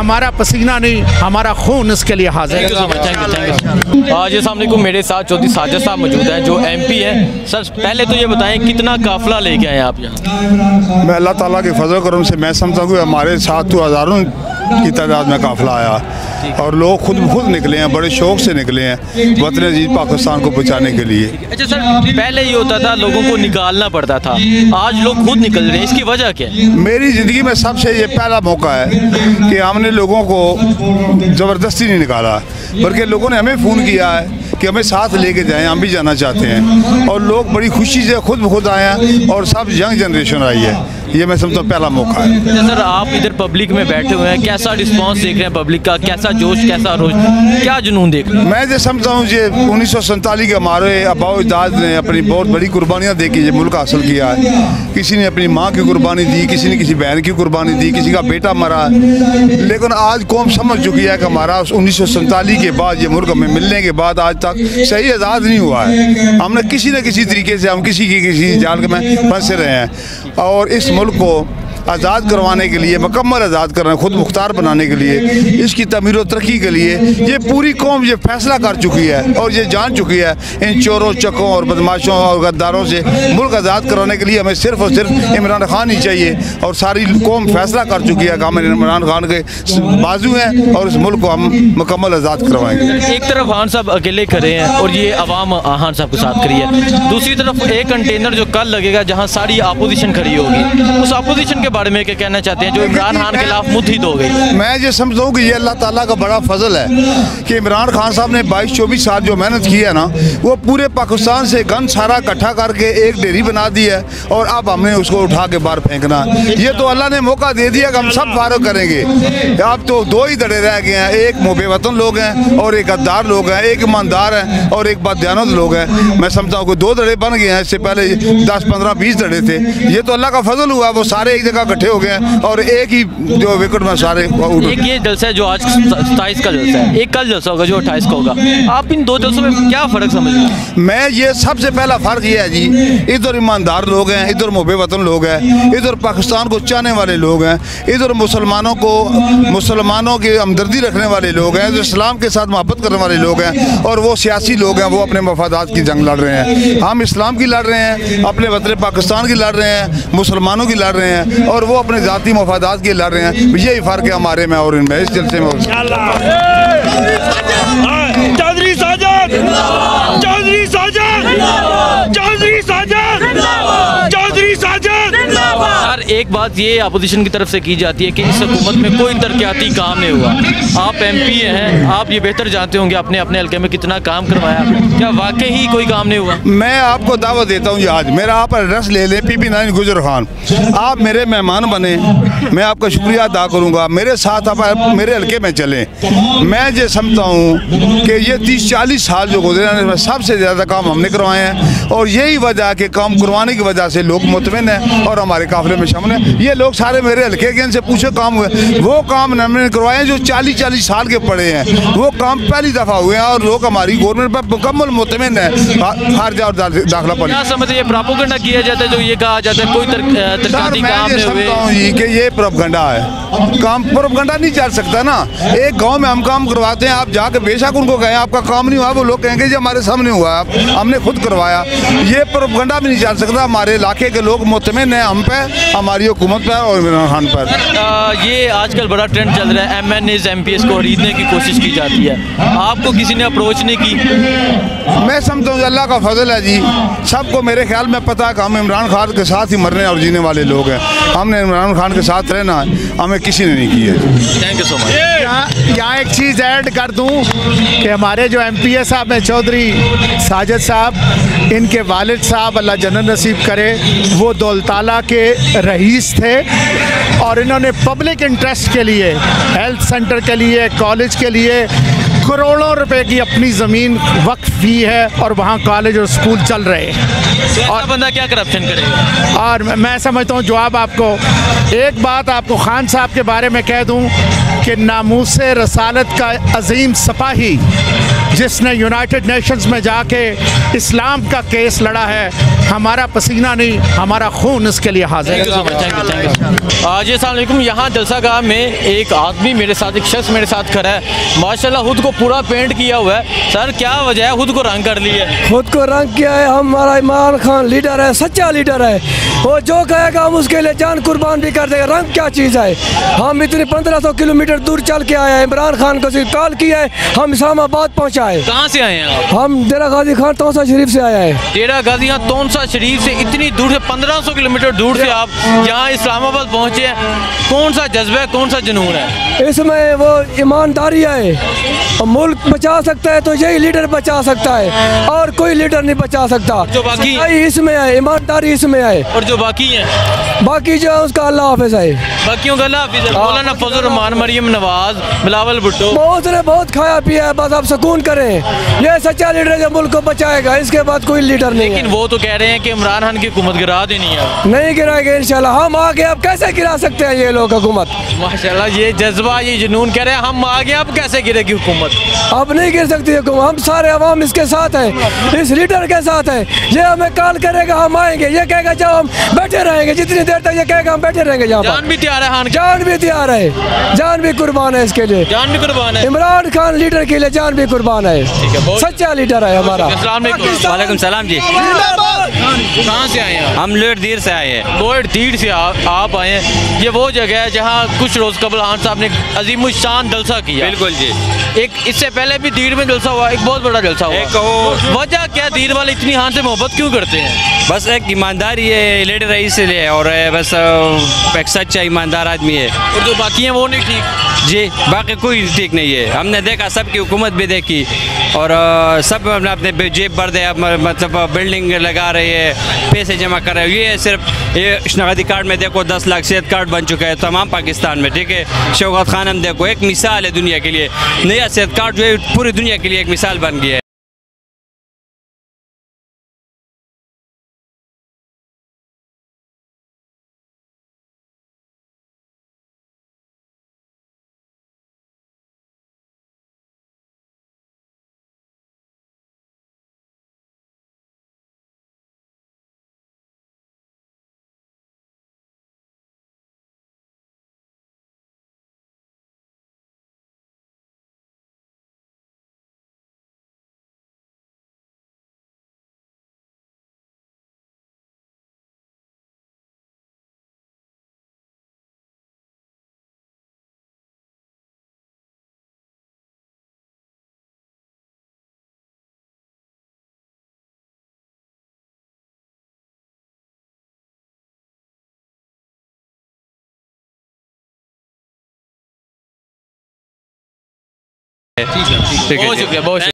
हमारा पसीना नहीं, हमारा खून इसके लिए हाजिर है। जी अस्सलाम, मेरे साथ चौधरी साजिद साहब मौजूद हैं जो MP हैं। सर पहले तो ये बताएं कितना काफिला लेके आए आप यहाँ? मैं अल्लाह ताला के फजल करम से मैं समझता हूँ हमारे साथ तो हज़ारों की तादाद में काफिला आया और लोग खुद निकले हैं, बड़े शौक से निकले हैं वतन अजीज पाकिस्तान को बचाने के लिए। अच्छा सर, पहले ये होता था लोगों को निकालना पड़ता था, आज लोग खुद निकल रहे हैं, इसकी वजह क्या है? मेरी ज़िंदगी में सबसे ये पहला मौका है कि हमने लोगों को ज़बरदस्ती नहीं निकाला, बल्कि लोगों ने हमें फ़ोन किया है कि हमें साथ लेके जाएं, हम भी जाना चाहते हैं और लोग बड़ी खुशी से खुद ब खुद आए हैं और सब यंग जनरेशन आई है। ये मैं समझता हूँ पहला मौका है। सर आप इधर पब्लिक में बैठे हुए हैं, कैसा रिस्पांस देख रहे हैं पब्लिक का? कैसा जोश, कैसा रोश, क्या जुनून देख रहे हैं? मैं जो समझता हूँ ये 1947 के हमारे आबाओ अजदाद ने अपनी बहुत बड़ी कुर्बानियाँ दे के ये मुल्क हासिल किया है। किसी ने अपनी माँ की कुर्बानी दी, किसी ने किसी बहन की कुर्बानी दी, किसी का बेटा मरा, लेकिन आज कौम समझ चुकी है कि हमारा 1947 के बाद ये मुल्क हमें मिलने के बाद आज तक सही आज़ाद नहीं हुआ है। हमने किसी न किसी तरीके से हम किसी जाल में फंसे रहे हैं और इस मुल्क को आज़ाद करवाने के लिए, मुकम्मल आज़ाद करना, खुद मुख्तार बनाने के लिए, इसकी तमीर और तरक्की के लिए ये पूरी कौम ये फैसला कर चुकी है और ये जान चुकी है इन चोरों चक्कों और बदमाशों और गद्दारों से मुल्क आज़ाद कराने के लिए हमें सिर्फ और सिर्फ इमरान खान ही चाहिए। और सारी कौम फैसला कर चुकी है कि हम इमरान खान के बाजू हैं और इस मुल्क को हम मुकम्मल आज़ाद करवाएंगे। एक तरफ खान साहब अकेले खड़े हैं और ये अवाम खान साहब के साथ खड़ी है, दूसरी तरफ एक कंटेनर जो कल लगेगा जहाँ सारी अपोजिशन खड़ी होगी, उस अपोजिशन के बारे में क्या कहना चाहते हैं जो इमरान खान के खिलाफ मुत्हिद हो गई? मैं ये समझता हूँ कि ये अल्लाह ताला का बड़ा फजल है कि इमरान खान साहब ने 22-24 साल जो मेहनत की है ना, वो पूरे पाकिस्तान से गन सारा इकट्ठा करके एक डेरी बना दी है और अब हमने उसको उठा के बाहर फेंकना। ये तो अल्लाह ने मौका दे दिया कि हम सब फारग करेंगे। अब तो दो ही धड़े रह गए हैं, एक मोबे वतन लोग हैं और एक गद्दार लोग हैं, एक ईमानदार है और एक बददियानत लोग हैं। मैं समझता हूँ कि दो धड़े बन गए हैं, इससे पहले 10-15-20 धड़े थे। ये तो अल्लाह का फजल हुआ, वो सारे एक जगह इकट्ठे हो गए और एक ही जो विकेट में सारे। एक ये जलसा है जो आज 27 का जलसा है, एक कल जलसा होगा जो 28 का होगा, आप इन दो जलसों में क्या फ़र्क समझ रहे हैं? मैं ये सबसे पहला फ़र्क ये है जी, इधर ईमानदार लोग हैं, इधर मोबे वतन लोग हैं, इधर पाकिस्तान को चाहने वाले लोग हैं, इधर मुसलमानों की हमदर्दी रखने वाले लोग हैं, इस्लाम के साथ मोहब्बत करने वाले लोग हैं और वो सियासी लोग हैं, वो अपने मफादात की जंग लड़ रहे हैं। हम इस्लाम की लड़ रहे हैं, अपने वतन पाकिस्तान की लड़ रहे हैं, मुसलमानों की लड़ रहे हैं और वो अपने ज़ाती मफादात के लड़ रहे हैं। यही फ़र्क है हमारे में और इनमें, इस जलसे में। चौधरी साजिद, चौधरी साजिद, चौधरी साजिद, चौधरी साजिद। यार एक बात ये अपोजिशन की तरफ से की जाती है कि इस हुकूमत में कोई तरक्याती काम नहीं हुआ। आप MP हैं, आप ये बेहतर जानते होंगे अपने अपने हल्के में कितना काम करवाया, क्या वाकई ही कोई काम नहीं हुआ? मैं आपको दावत देता हूँ आज मेरा आप एड्रेस ले लें, PP9 गुजर खान, आप मेरे मेहमान बने, मैं आपका शुक्रिया अदा करूँगा। मेरे साथ आप मेरे हल्के में चलें। मैं ये समझता हूँ कि ये 30-40 साल जो गुजरे हैं सबसे ज़्यादा काम हमने करवाए हैं और यही वजह है कि काम करवाने की वजह से लोग मुतमिन हैं और हमारे काफिले में शामिल हैं। ये लोग सारे मेरे हल्के के इनसे पूछे काम हुए, वो काम हमने करवाए जो 40-40 साल के पड़े हैं, वो काम पहली दफ़ा हुए हैं और लोग हमारी गवर्नमेंट पर मुकम्मल मुतमिन है। खारजा और दाखिला पर क्या समझते हैं प्रोपेगेंडा किया जाता है जो ये कहा जाता है कोई तरक्याती काम नहीं हुए? कि ये प्रोपेगेंडा है, काम प्रोपेगेंडा नहीं चल सकता ना। एक गांव में हम काम करवाते हैं, आप जाके बेशक उनको कहें आपका काम नहीं हुआ, वो लोग कहेंगे जी हमारे सामने हुआ, हमने खुद करवाया। ये प्रोपेगेंडा भी नहीं चल सकता। हमारे इलाके के लोग मुतमिन हैं हम पे, हमारी हुकूमत पर और इमरान खान पर। ये आजकल बड़ा ट्रेंड चल रहा है, MNAs MPs को खरीदने की कोशिश की जाती है, आपको किसी ने अप्रोच नहीं की? मैं समझता हूँ अल्लाह का फजल है जी, सबको मेरे ख्याल में पता है कि हम इमरान खान के साथ ही मरने और जीने वाले लोग हैं। हमने इमरान खान के साथ रहना है, हमें किसी ने नहीं किया। Thank you so much. यहाँ एक चीज़ ऐड कर दूँ कि हमारे जो MPA साहब हैं चौधरी साजिद साहब, इनके वालिद साहब अल्लाह जन्नत नसीब करे, वो दौलताला के रईस थे और इन्होंने पब्लिक इंटरेस्ट के लिए, हेल्थ सेंटर के लिए, कॉलेज के लिए करोड़ों रुपए की अपनी ज़मीन वक्फ की है और वहाँ कॉलेज और स्कूल चल रहे हैं। और बंदा क्या करप्शन करेगा? और मैं समझता हूँ जवाब आपको, एक बात आपको खान साहब के बारे में कह दूँ कि नामूस रसालत का अजीम सिपाही जिसने यूनाइटेड नेशंस में जाके इस्लाम का केस लड़ा है। हमारा पसीना नहीं, हमारा खून इसके लिए हाजिर है। जी अस्सलाम वालेकुम। यहाँ जलसागाह में एक आदमी मेरे साथ, एक शख्स मेरे साथ खड़ा है, माशाल्लाह खुद को पूरा पेंट किया हुआ है। सर क्या वजह है खुद को रंग कर लिया? खुद को रंग किया है। हमारा इमरान खान लीडर है, सच्चा लीडर है। वो जो कहेगा हम उसके लिए जान कुर्बान भी कर देगा। रंग क्या चीज़ है? हम इतनी 1500 किलोमीटर दूर चल के आए हैं, इमरान खान को सिर्फ कॉल किया है, हम इस्लामाबाद पहुँचाए। कहाँ से आए हैं आप? हम डेरा गाजी खान तौसा शरीफ से आए हैं। डेरा गाजी खान तौसा शरीफ से इतनी दूर से 1500 किलोमीटर दूर से आप यहाँ इस्लामाबाद पहुँचे हैं। कौन सा जज्बा है, कौन सा जुनून है? इसमें वो ईमानदारी है। मुल्क बचा सकता है तो यही लीडर बचा सकता है, और कोई लीडर नहीं बचा सकता। जो बाकी इसमें है, ईमानदारी इसमें है। और जो बाकी हैं, बाकी जो है उसका अल्लाह हाफिज़ है। बाकियों का अल्लाह हाफिज़ है। मौलाना फजल रहमान, मरियम नवाज, बिलावल भुट्टो, बहुत ने बहुत खाया पिया है। बस आप सुकून करें। ये सच्चा लीडर है जो मुल्क को बचाएगा, इसके बाद कोई लीडर नहीं है। लेकिन वो तो कह रहे हैं कि इमरान खान की हुकूमत गिरा देनी है। नहीं गिराएंगे इंशाल्लाह। हम आगे अब कैसे गिरा सकते हैं ये लोग हुकूमत? माशाल्लाह, ये जज्बा, ये जुनून कह रहे हैं हम आगे, अब कैसे गिरेगी हुकूमत? अब नहीं गिर सकती हुकूमत। हम सारे अवाम इसके साथ हैं, इस लीडर के साथ हैं। ये हमें कॉल करेगा हम आएंगे, ये कहेगा जब हम बैठे रहेंगे, जितनी देर तक ये कहेगा हम बैठे रहेंगे। यहाँ जान भी तैयार है खान की? जान भी तैयार है, जान भी कुर्बान है इसके लिए। जान भी कुर्बान है इमरान खान लीडर के लिए, जान भी कुर्बान है। सच्चा लीडर है हमारा। वालेकुम सलाम जी। कहाँ से आए हैं? हम लोअर दीर से आए हैं। लोअर दीर से आप आए हैं। ये वो जगह है जहाँ कुछ रोज कबल खान साहब ने अजीम शान जलसा किया। बिल्कुल जी। एक इससे पहले भी दीर में जलसा हुआ, एक बहुत बड़ा जलसा हुआ। एक वजह क्या, दीर वाले इतनी खान से मोहब्बत क्यों करते हैं? बस एक ईमानदारी है लीडर है इसलिए, और बस एक सच्चा ईमानदार आदमी है। और जो बाकी हैं वो नहीं ठीक जी, बाकी कोई ठीक नहीं है। हमने देखा, सबकी हुकूमत भी देखी, और सब अपने जेब भर दे, मतलब बिल्डिंग लगा रही है, पैसे जमा कर रहे हैं। ये सिर्फ ये शनाख्ती कार्ड में देखो 10 लाख सेहत कार्ड बन चुका है तमाम पाकिस्तान में, ठीक है। शौकत खान हम देखो, एक मिसाल है दुनिया के लिए। नया सेहत कार्ड जो है पूरी दुनिया के लिए एक मिसाल बन गया है। है। बहुत शुक्रिया, बहुत शुक्रिया।